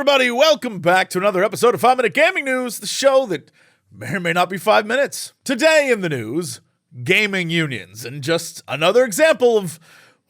everybody, welcome back to another episode of 5 Minute Gaming News, the show that may or may not be 5 minutes. Today in the news, gaming unions, and just another example of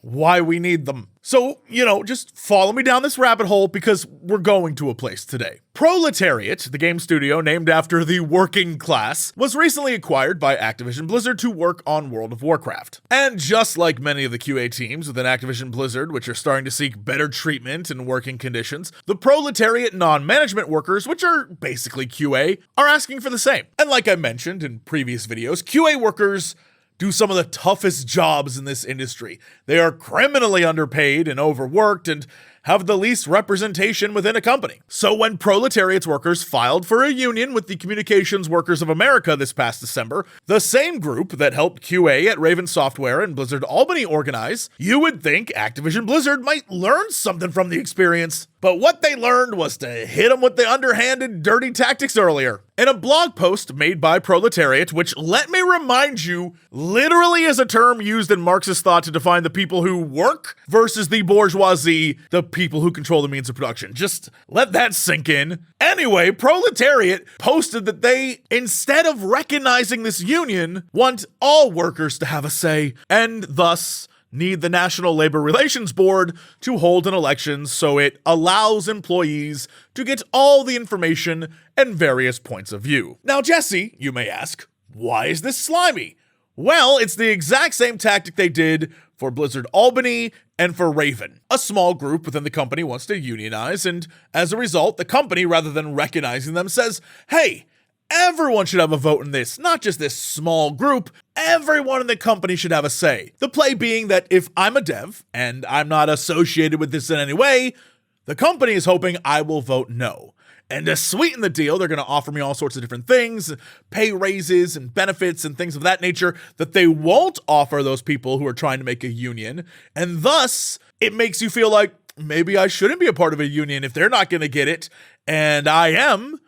why we need them. So, just follow me down this rabbit hole because we're going to a place today. Proletariat, the game studio named after the working class, was recently acquired by Activision Blizzard to work on World of Warcraft. And just like many of the QA teams within Activision Blizzard, which are starting to seek better treatment and working conditions, the Proletariat non-management workers, which are basically QA, are asking for the same. And like I mentioned in previous videos, QA workers do some of the toughest jobs in this industry. They are criminally underpaid and overworked and have the least representation within a company. So when Proletariat's workers filed for a union with the Communications Workers of America this past December, the same group that helped QA at Raven Software and Blizzard Albany organize, you would think Activision Blizzard might learn something from the experience. But what they learned was to hit them with the underhanded, dirty tactics earlier. In a blog post made by Proletariat, which, let me remind you, literally is a term used in Marxist thought to define the people who work versus the bourgeoisie, the people who control the means of production. Just let that sink in. Anyway, Proletariat posted that they, instead of recognizing this union, want all workers to have a say, and thus need the National Labor Relations Board to hold an election so it allows employees to get all the information and various points of view. Now, Jesse, you may ask, why is this slimy? Well, it's the exact same tactic they did for Blizzard Albany and for Raven. A small group within the company wants to unionize, and as a result, the company, rather than recognizing them, says, hey, everyone should have a vote in this, not just this small group. Everyone in the company should have a say. The play being that if I'm a dev and I'm not associated with this in any way, the company is hoping I will vote no. And to sweeten the deal, they're going to offer me all sorts of different things, pay raises and benefits and things of that nature that they won't offer those people who are trying to make a union. And thus, it makes you feel like maybe I shouldn't be a part of a union if they're not going to get it, and I am.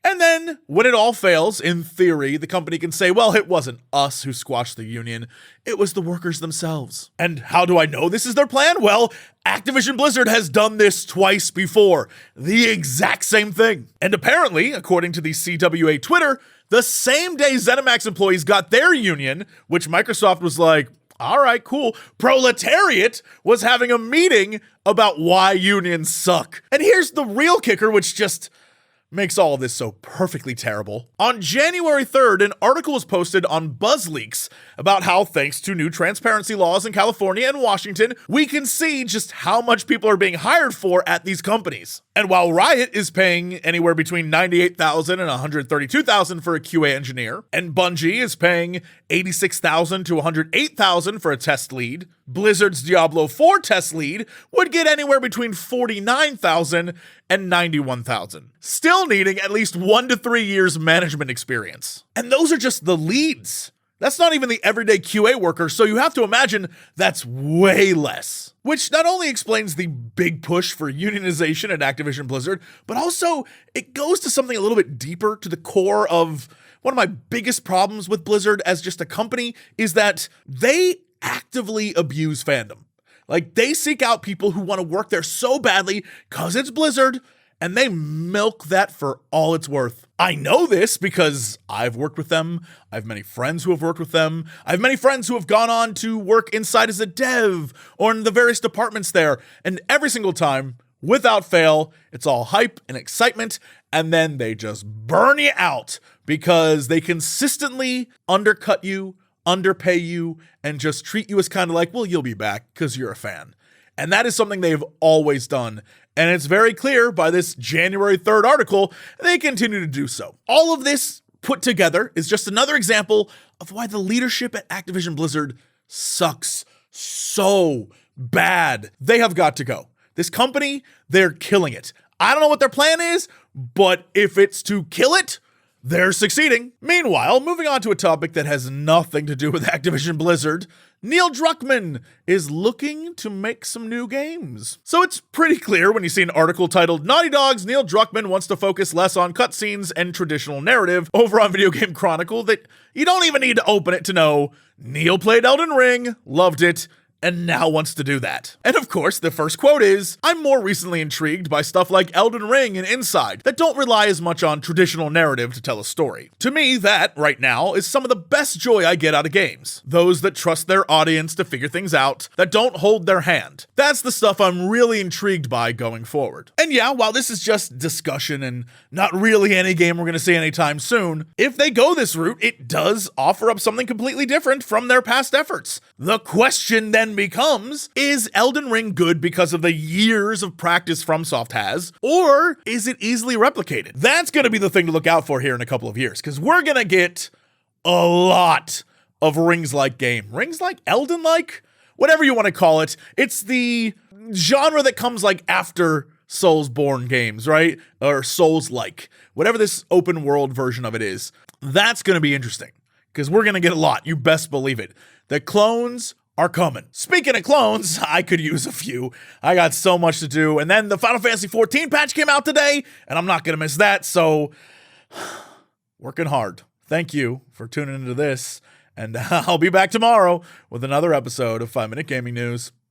And then, when it all fails, in theory, the company can say, well, it wasn't us who squashed the union, it was the workers themselves. And how do I know this is their plan? Well, Activision Blizzard has done this twice before. The exact same thing. And apparently, according to the CWA Twitter, the same day ZeniMax employees got their union, which Microsoft was like, all right, cool, Proletariat was having a meeting about why unions suck. And here's the real kicker, which just makes all of this so perfectly terrible. On January 3rd, an article was posted on BuzzLeaks about how, thanks to new transparency laws in California and Washington, we can see just how much people are being hired for at these companies. And while Riot is paying anywhere between $98,000 and $132,000 for a QA engineer, and Bungie is paying $86,000 to $108,000 for a test lead, Blizzard's Diablo 4 test lead would get anywhere between $49,000 and $91,000, still needing at least 1 to 3 years management experience. And those are just the leads. That's not even the everyday QA worker, so you have to imagine that's way less. Which not only explains the big push for unionization at Activision Blizzard, but also it goes to something a little bit deeper, to the core of one of my biggest problems with Blizzard as just a company, is that they actively abuse fandom. Like, they seek out people who want to work there so badly because it's Blizzard, and they milk that for all it's worth. I know this because I've worked with them. I have many friends who have worked with them. I have many friends who have gone on to work inside as a dev or in the various departments there. And every single time, without fail, it's all hype and excitement, and then they just burn you out because they consistently undercut you, underpay you, and just treat you as kind of like, well, you'll be back because you're a fan. And that is something they've always done. And it's very clear by this January 3rd article, they continue to do so. All of this put together is just another example of why the leadership at Activision Blizzard sucks so bad. They have got to go. This company, they're killing it. I don't know what their plan is, but if it's to kill it, they're succeeding. Meanwhile, moving on to a topic that has nothing to do with Activision Blizzard, Niel Druckmann is looking to make some new games. So it's pretty clear when you see an article titled Naughty Dog's Niel Druckmann wants to focus less on cutscenes and traditional narrative over on Video Game Chronicle that you don't even need to open it to know Niel played Elden Ring, loved it, and now wants to do that. And of course, the first quote is, "I'm more recently intrigued by stuff like Elden Ring and Inside that don't rely as much on traditional narrative to tell a story. To me, that, right now, is some of the best joy I get out of games. Those that trust their audience to figure things out, that don't hold their hand. That's the stuff I'm really intrigued by going forward." And yeah, while this is just discussion and not really any game we're going to see anytime soon, if they go this route, it does offer up something completely different from their past efforts. The question then becomes, is Elden Ring good because of the years of practice FromSoft has, or is it easily replicated? That's going to be the thing to look out for here in a couple of years, because we're going to get a lot of Rings-like game. Rings-like? Elden-like? Whatever you want to call it. It's the genre that comes like after Soulsborne games, right? Or Souls-like. Whatever this open world version of it is. That's going to be interesting, because we're going to get a lot. You best believe it. The clones are coming. Speaking of clones, I could use a few. I got so much to do. And then the Final Fantasy XIV patch came out today, and I'm not going to miss that. So, working hard. Thank you for tuning into this. And I'll be back tomorrow with another episode of 5 Minute Gaming News.